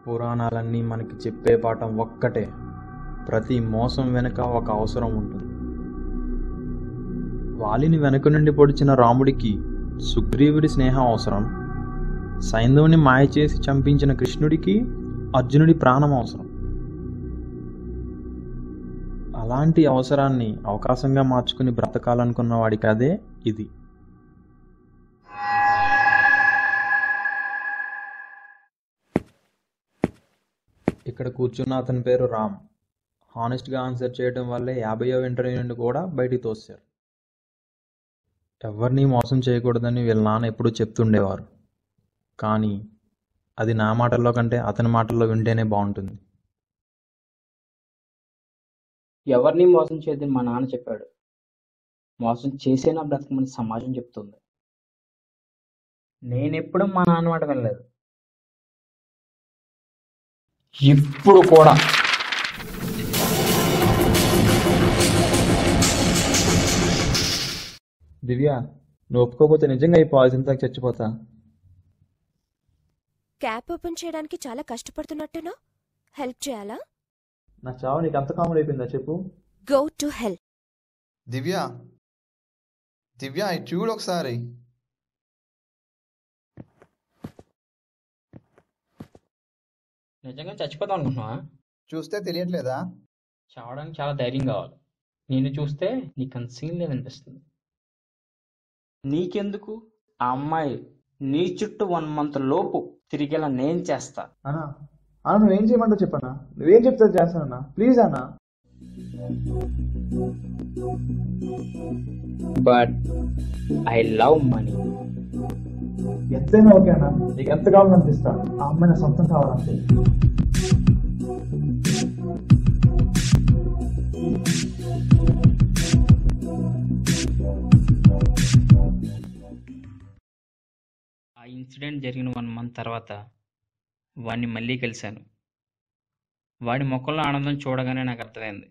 పురాణాలన్నీ మనకి చెప్పే పాఠం ఒక్కటే, ప్రతి మోసం వెనుక ఒక అవసరం ఉంటుంది. వాలిని వెనుక నుండి పొడిచిన రాముడికి సుగ్రీవుడి స్నేహం అవసరం, సైంధవుని మాయ చేసి చంపించిన కృష్ణుడికి అర్జునుడి ప్రాణం అవసరం. అలాంటి అవసరాన్ని అవకాశంగా మార్చుకుని బ్రతకాలనుకున్న వాడి కథే ఇది. ఇక్కడ కూర్చున్న అతని పేరు రామ్. హానెస్ట్గా ఆన్సర్ చేయడం వల్లే 50వ ఇంటర్వ్యూ నుండి కూడా బయటికి తోశారు. ఎవరిని మోసం చేయకూడదని వీళ్ళ నాన్న ఎప్పుడూ చెప్తుండేవారు. కానీ అది నా మాటల్లో కంటే అతని మాటల్లో వింటేనే బాగుంటుంది. ఎవరిని మోసం చేయదని మా నాన్న చెప్పాడు. మోసం చేసేనా బ్రతకమని సమాజం చెప్తుంది. నేనెప్పుడు మా నాన్న మాట వినలేదు. ఇప్పుడు కూడా దివ్య, నువ్వు ఒప్పుకోకపోతే నిజంగా ఈ పాయిజన్ తాగి చచ్చిపోతా. క్యాప్ ఓపెన్ చేయడానికి చాలా కష్టపడుతున్నట్టునా? హెల్ప్ చేయాలా? నా చావు నీకు అంత కామెడీ అయిపోయిందా చెప్పు. Go to hell. దివ్య దివ్య ఇది చూడు ఒకసారి. నిజంగా చచ్చిపోతాం అనుకుంటున్నావా? చూస్తే తెలియట్లేదా? చావడానికి చాలా ధైర్యం కావాలి. నేను చూస్తే నీకు అంత సీన్ లేదనిపిస్తుంది. నీకెందుకు? ఆ అమ్మాయి నీ చుట్టూ 1 month లోపు తిరిగేలా నేను చేస్తా. అన్నా నువ్వేం చేయమంటావు చెప్పన్నా. నువ్వేం చెప్తా చేస్తానన్నా, ప్లీజ్ అన్నా. But I love money. ఎంతైనా ఓకే అన్నా, నీకు ఎంత కావాలనిపిస్తా. ఆ అమ్మాయి నా సొంతం కావాలంటే. ఆ ఇన్సిడెంట్ జరిగిన 1 month తర్వాత వాడిని మళ్ళీ కలిశాను. వాడి ముఖంలో ఆనందం చూడగానే నాకు అర్థమైంది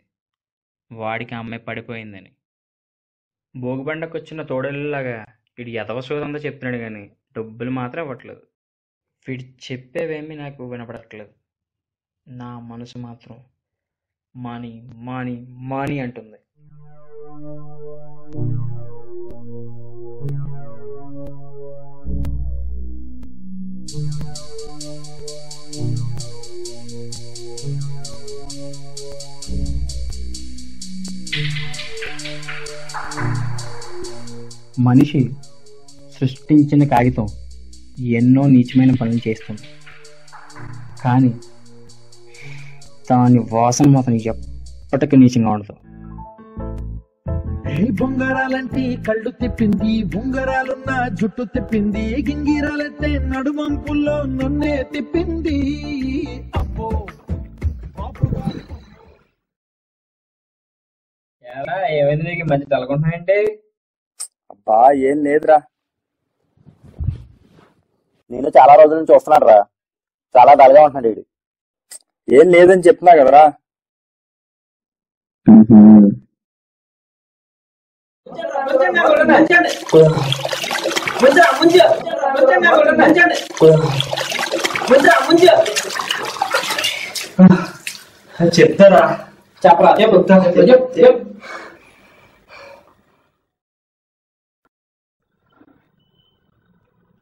వాడికి ఆ అమ్మాయి పడిపోయిందని. భోగిబండకు వచ్చిన తోడేళ్ళలాగా వీడు ఎదవసోదంతా చెప్తున్నాడు కానీ డబ్బులు మాత్రం ఇవ్వట్లేదు. వీడు చెప్పేవేమీ నాకు వినపడట్లేదు. నా మనసు మాత్రం మనీ మనీ మనీ అంటుంది. మనిషి సృష్టించిన కాగితం ఎన్నో నీచమైన పనులు చేస్తుంది, కానీ దాని వాసన మాత్రం ఎప్పటికీ నీచంగా ఉండదు. బొంగరాలంటే కళ్ళు తిప్పింది, బొంగరాలున్న జుట్టు తిప్పింది, గింగిరాలంటే నడుమంపుల్లో నన్నే తిప్పింది. అబ్బో ఏమైంది నీకు మంచి తలకుంటున్నాయంటే? అబ్బా ఏం లేదురా, నేను చాలా రోజుల నుంచి వస్తున్నాడు రా, చాలా డల్గా ఉంటున్నాడు వీడు. ఏం లేదని చెప్తున్నా కదరా. చెప్తారా? చెప్పరా? చెప్పు.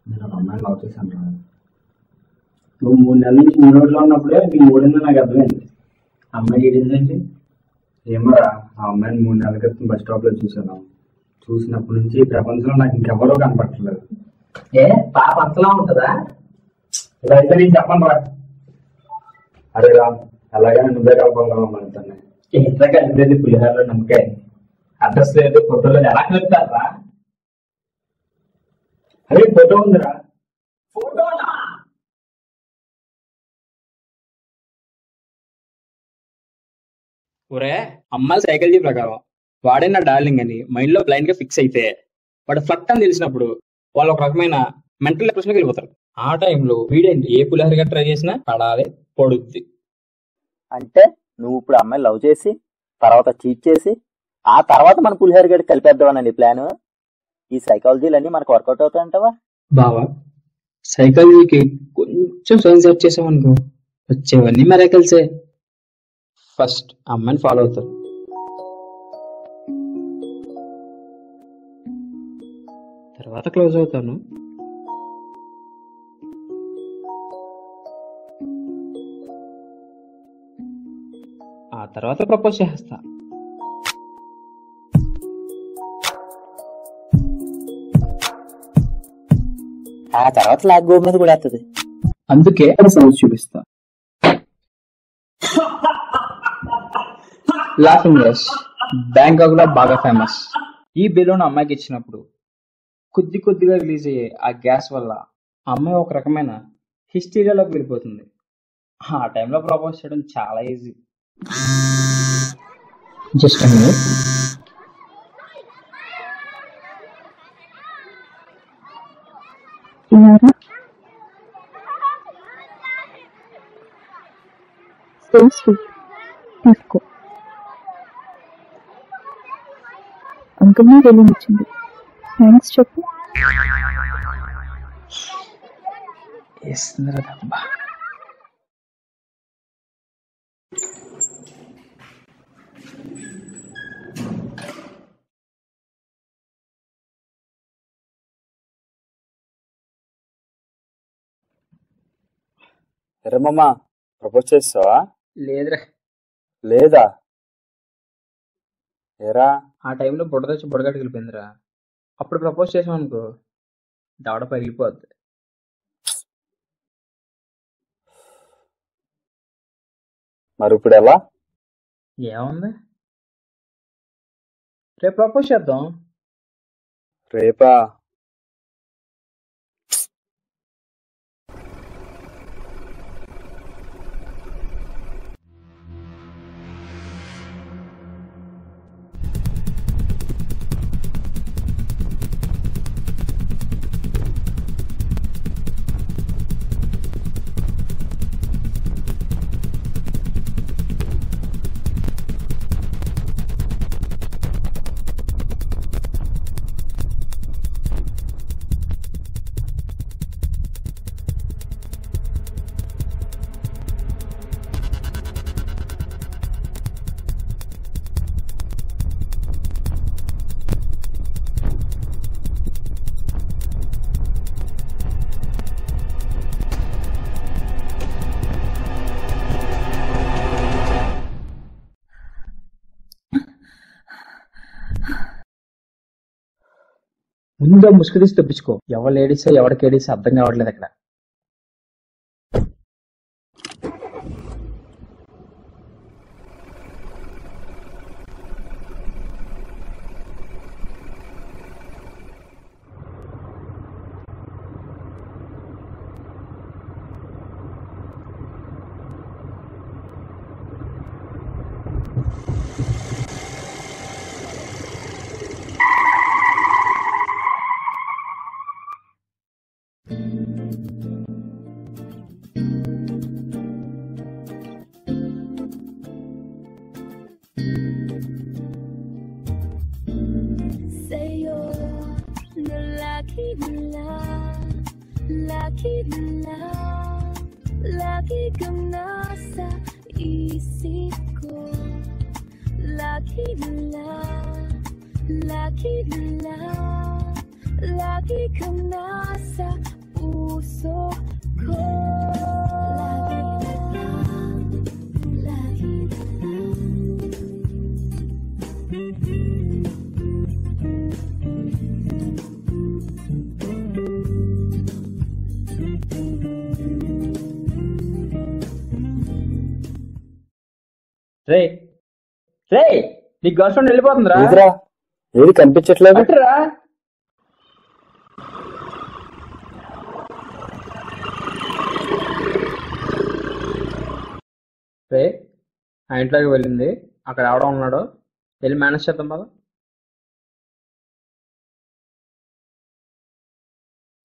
నేను ఒక అమ్మాయిని లవ్ చేశాను రా. నువ్వు 3 నెలల నుంచి 3 రోజుల్లో ఉన్నప్పుడే నీ మూడిందో నాకు అర్థమైంది. అమ్మాయి ఏంటంటే ఏమరా, ఆ అమ్మాయిని 3 నెలల క్రితం బస్ స్టాప్ లో చూసాను. చూసినప్పటి నుంచి ప్రపంచంలో నాకు ఇంకెవరో కనపడట్లేదు. పాప అంతలా ఉంటుందా? ఇలా అయితే నేను చెప్పను రా. అరే రా, అలాగనే నువ్వే కలపగలవు మనతోనే. ఇంట్లో కలిపేది పులిహోరలో నమ్మకాయ, అడ్రస్ లేదు, ఫోటో లేదు, ఎలా కలుపుతారా? అరే ఫోటో ఉందిరా. ఫోటోనా? ఒరే, అమ్మాయి సైకాలజీ ప్రకారం వాడే నా డార్లింగ్ అని మైండ్ లో బ్లైండ్ గా ఫిక్స్ అయితే వాడు ఫ్లట్ అని తెలిసినప్పుడు వాళ్ళు ఒక రకమైన మెంటల్ డిప్రెషన్కి వెళ్ళిపోతారు. ఆ టైంలో వీడేంటి ఏ పులిహోరగా ట్రై చేసినా పడాలే, పొడుద్ది. అంటే నువ్వు ఇప్పుడు అమ్మాయి లవ్ చేసి తర్వాత చీట్ చేసి ఆ తర్వాత మన పులిహోర గడి కలిపేద్దామని ప్లాన్. ఈ సైకాలజీలన్నీ మనకు వర్కౌట్ అవుతాయంటావా? బావా, సైకాలజీకి కొంచెం సైన్స్ యాడ్ చేసామనుకో వచ్చేవన్నీ మిరాకిల్సే. ఫస్ట్ అమ్మాయిని ఫాలో అవుతారు, తర్వాత క్లోజ్ అవుతాను, ఆ తర్వాత ప్రపోజ్ చేస్తా. ఆ తర్వాత లాగ్ గో మీద కూడా వస్తుంది. అందుకే సౌండ్ చూపిస్తా. లాఫింగ్ గ్యాస్ బ్యాంకాక్ లో బాగా ఫేమస్. ఈ బెలూన్ అమ్మాయికి ఇచ్చినప్పుడు కొద్ది కొద్దిగా రిలీజ్ అయ్యే ఆ గ్యాస్ వల్ల ఆ అమ్మాయి ఒక రకమైన హిస్టీరియాలోకి వెళ్ళిపోతుంది. ఆ టైంలో ప్రపోజ్ చేయడం చాలా ఈజీ. జస్ట్ తీసుకో. అంకుల్ ని వెళ్ళి ఇచ్చింది. థ్యాంక్స్ చెప్పు. ఎరే మామ, ప్రపోజ్ చేస్తావా? లేదురా. లేదా? ఏరా? ఆ టైంలో బుడ్డ తెచ్చి బుడగట్టుకు వెళ్ళిపోయిందిరా. అప్పుడు ప్రపోజ్ చేసాం అనుకో, దాడ పగిలిపోద్ది. మరి ఇప్పుడు ఎలా? ఏముంది, రేపు ప్రపోజ్ చేద్దాం. రేపా? ముందు ముసుగు తీసి తెప్పించుకో. ఎవరు లేడీసో ఎవరికి లేడీసో అర్థం కావట్లేదు అక్కడ. Lagi kang nasa isip ko. Lagi na lagi kang nasa puso ko. Lagi na రే రే, నీ గర్ల్ ఫ్రెండ్ వెళ్ళిపోతుందిరా. ఏదిరా? ఏది కనిపించట్లేదు? అట్టురా. రే, ఆ ఇంట్లోకి వెళ్ళింది, అక్కడ ఎవడో ఉన్నాడు, వెళ్ళి మేనేజ్ చేద్దాం బాబా.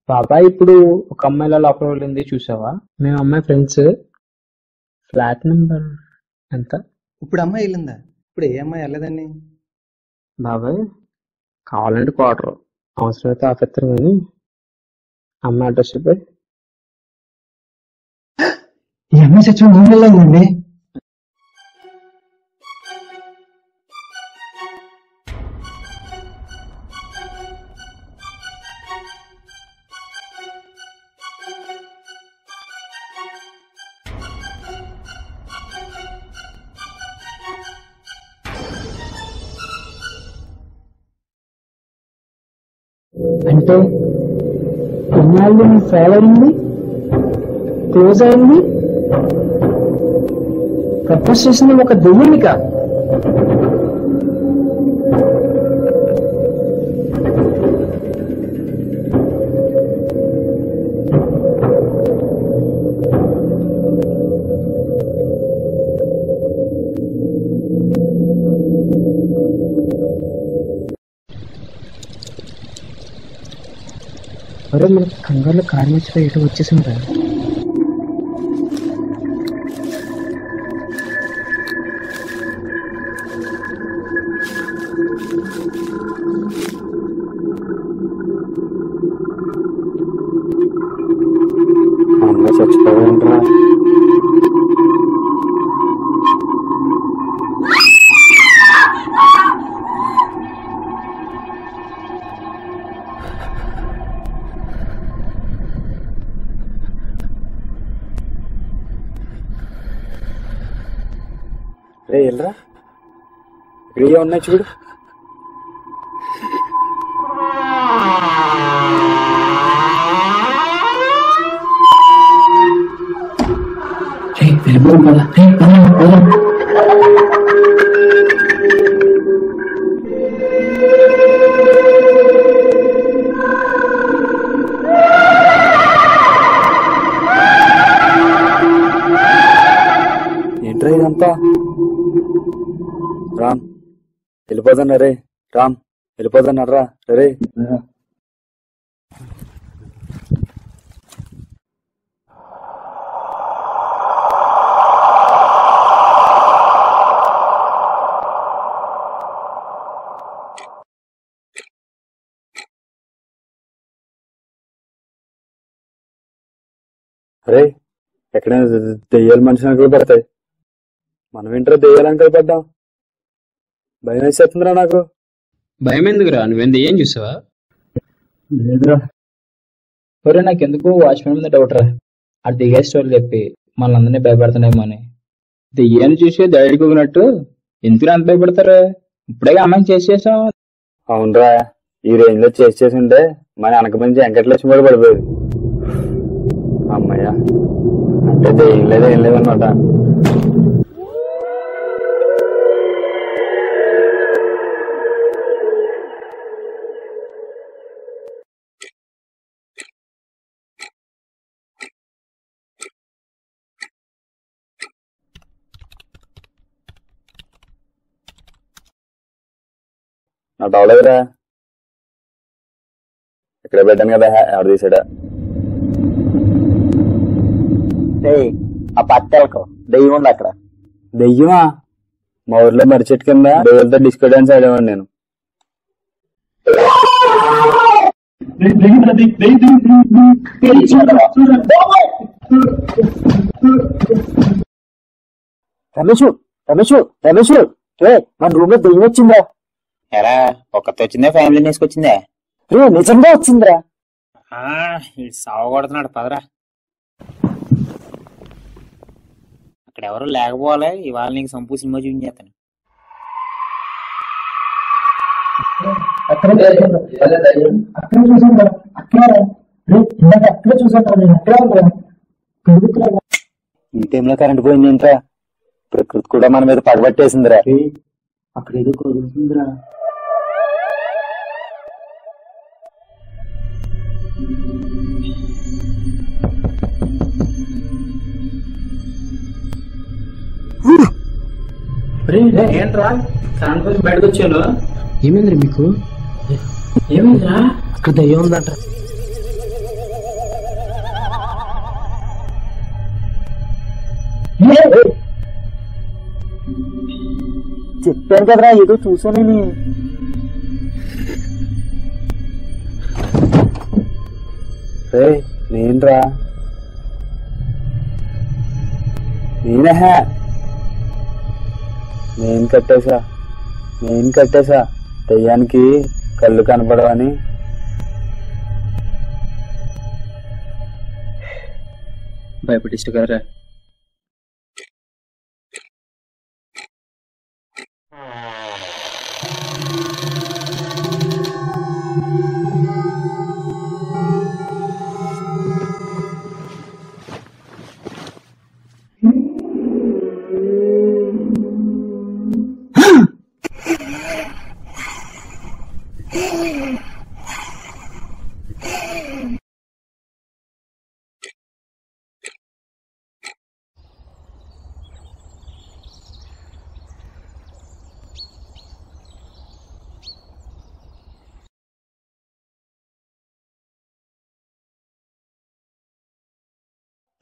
బాబాయ్ ఇప్పుడు ఒక అమ్మాయిల లోపల వెళ్ళింది చూసావా? మేము అమ్మాయి ఫ్రెండ్స్. ఫ్లాట్ నెంబర్ ఎంత? ఇప్పుడు అమ్మాయి వెళ్ళిందా? ఇప్పుడు ఏ అమ్మాయి వెళ్ళదండి బాబాయ్. కావాలంటే క్వార్టర్, అవసరమైతే ఆఫెత్తరు, కానీ అమ్మాయి అడ్రస్ చెప్పి. అమ్మాయి చచ్చిన 3 నెలలు అయిందండి. అంటే కొన్నాళ్ళు మీ ఫాలో అయింది, క్లోజ్ అయింది, ప్రపోజ్ చేసింది ఒక దెయ్యానికా? అరే మనకి కంగారులో కారు మర్చిపో ఎటు వచ్చేసిందా? అమ్మ చచ్చిపోయింట్రా. రే వెళ్ళరా, ఇక్కడ ఉన్నాయి చూడు. వెళ్ళిపోదాం పద. ఏంట్రా ఇదంతా? రామ్ వెళ్ళిపోతున్నా రే, రామ్ వెళ్ళిపోతున్నారా రే. అరే ఎక్కడైనా దెయ్యాలు మనిషి అంకలు పడతాయి, మనం ఏంట్రా దెయ్యాలు అంకలు పడ్డాం? భయం వేసేస్తుందిరా నాకు. భయం ఎందుకురా, నువ్వేం దెయ్యం చూసావా? లేదురా. ఒరే నాకెందుకు వాచ్మెన్ మీద డౌట్ రా, ఆ దెయ్య స్టోరీ చెప్పి మనందరినీ భయపడుతున్నాయేమో అని. దెయ్యాన్ని చూసి దయడుకున్నట్టు ఎందుకు అంత భయపడతారు? ఇప్పుడే అమ్మాయిని చేసేసాం. అవునరా, ఈ రేంజ్ లో చేసి ఉంటే మన వెనక మంచి వెంకటలక్ష్మి కూడా పడిపోయేది. అమ్మయ్య, అంటే దెయ్యం లేదు ఏం లేదన్నమాట. నా టవలేదురా, ఇక్కడ పెట్టాను కదా, ఎవరు తీసాడా? ఆ పక్కలకు దెయ్యం ఉంది అక్కడ. దెయ్యమా? మా ఊర్లో మర్రి చెట్టు కింద దెయ్యాలతో డిస్కో డాన్స్ ఆడేవాడు నేను. రమేష్ రమేష్ రమేష్, రే మన రూమ్ లో దెయ్యం వచ్చిందా? ఎలా ఒక్కతో వచ్చిందే, ఫ్యామిలీ తీసుకొచ్చిందే? రే నిజంగా వచ్చిందిరా. సావగొడుతున్నాడు పదరా. అక్కడ ఎవరు లేకపోలే, ఇవాళ నీకు సంపూ సినిమా చూపించేస్తాను. ఈ టైంలో కరెంట్ పోయింది ఏంట్రా? ప్రకృతి కూడా మన మీద పగబట్టేసిందిరా. అక్కడ ఏదో కదులుతుందిరా. ఏంట్రా కరెంట్ పోయి బయటకు వచ్చాను? ఏమైందిరా మీకు? ఏమైందిరా? అక్కడ దయ్యం ఉందంట. చెప్పాను కదరా, ఏదో చూసానని. నేనురా. నేనే నేను కట్టేసా దెయ్యానికి కళ్ళు కనపడవని. భయపెట్టిస్తు కదరా.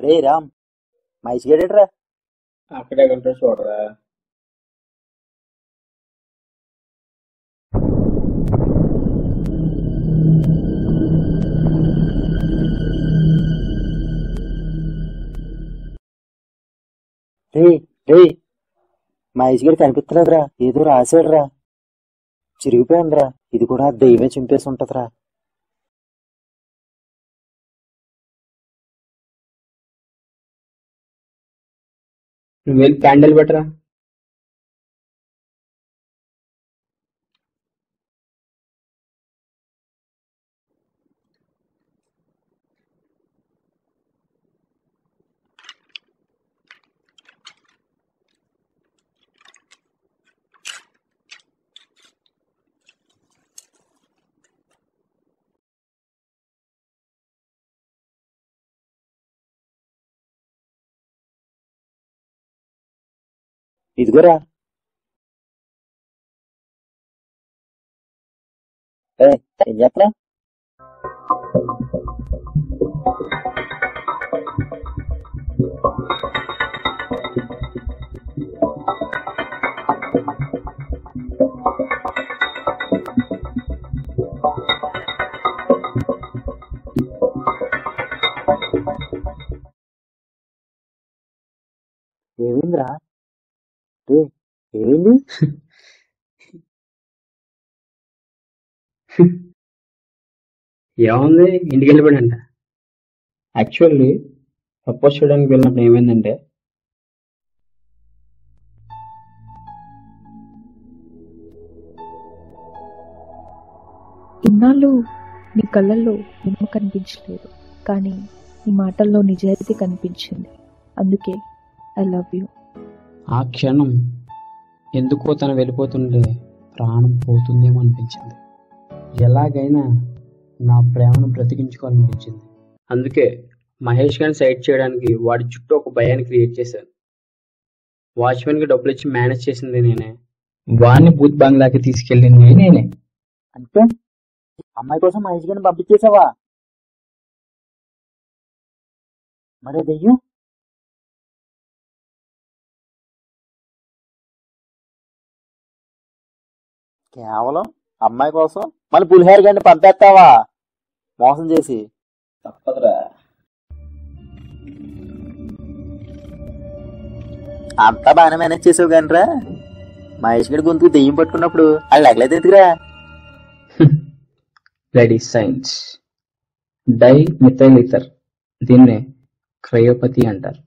రే రామ్, మహేష్ గడేట్రా? అక్కడే కొంటాడు చూడరా. రే మహేష్ గడి కనిపిస్తలేదురా. ఏదో రాశాడురా, చిరిగిపోయిందిరా. ఇది కూడా దెయ్యమే చింపేసి ఉంటదిరా. నువ్వు వెళ్ళి క్యాండిల్ పెట్టరా. ఇదిగోరా. ఏం చేస్తా? ఏమైందిరా? ఏమైంది? ఏముంది, ఇంటికి వెళ్ళిపోయాడంట. యాక్చువల్లీ ప్రపోజ్ చేయడానికి వెళ్ళినప్పుడు ఏమైందంటే, ఇన్నాళ్ళు నీ కళ్ళల్లో ప్రేమ కనిపించలేదు, కానీ నీ మాటల్లో నిజాయితీ కనిపించింది. అందుకే ఐ లవ్ యూ. ఆ క్షణం ఎందుకో తను వెళ్ళిపోతుండే ప్రాణం పోతుందేమో అనిపించింది. ఎలాగైనా నా ప్రేమను బ్రతికించుకోవాలనిపించింది. అందుకే మహేష్ గారిని సైడ్ చేయడానికి వాడి చుట్టూ ఒక భయాన్ని క్రియేట్ చేశాను. వాచ్మెన్కి డబ్బులు ఇచ్చి మేనేజ్ చేసింది నేనే. వాడిని బూత్ బంగ్లాకి తీసుకెళ్ళింది నేనే. అంటే అమ్మాయి కోసం మహేష్ గారిని పంపించేసావా? మరి దెయ్యం కేవలం అమ్మాయి కోసం మళ్ళీ పులిహార గారిని పంపేస్తావా మోసం చేసి? తప్పదురా. అంతా బాగానే మేనేజ్ చేసావు కానీ రా, మహేష్ గడి గొంతుకు దెయ్యం పట్టుకున్నప్పుడు వాళ్ళు ఎగలేదు ఎందుకురా? రెడీ సైన్స్ డై మిథైల్ ఈథర్, దీన్నే క్రయోపతి అంటారు.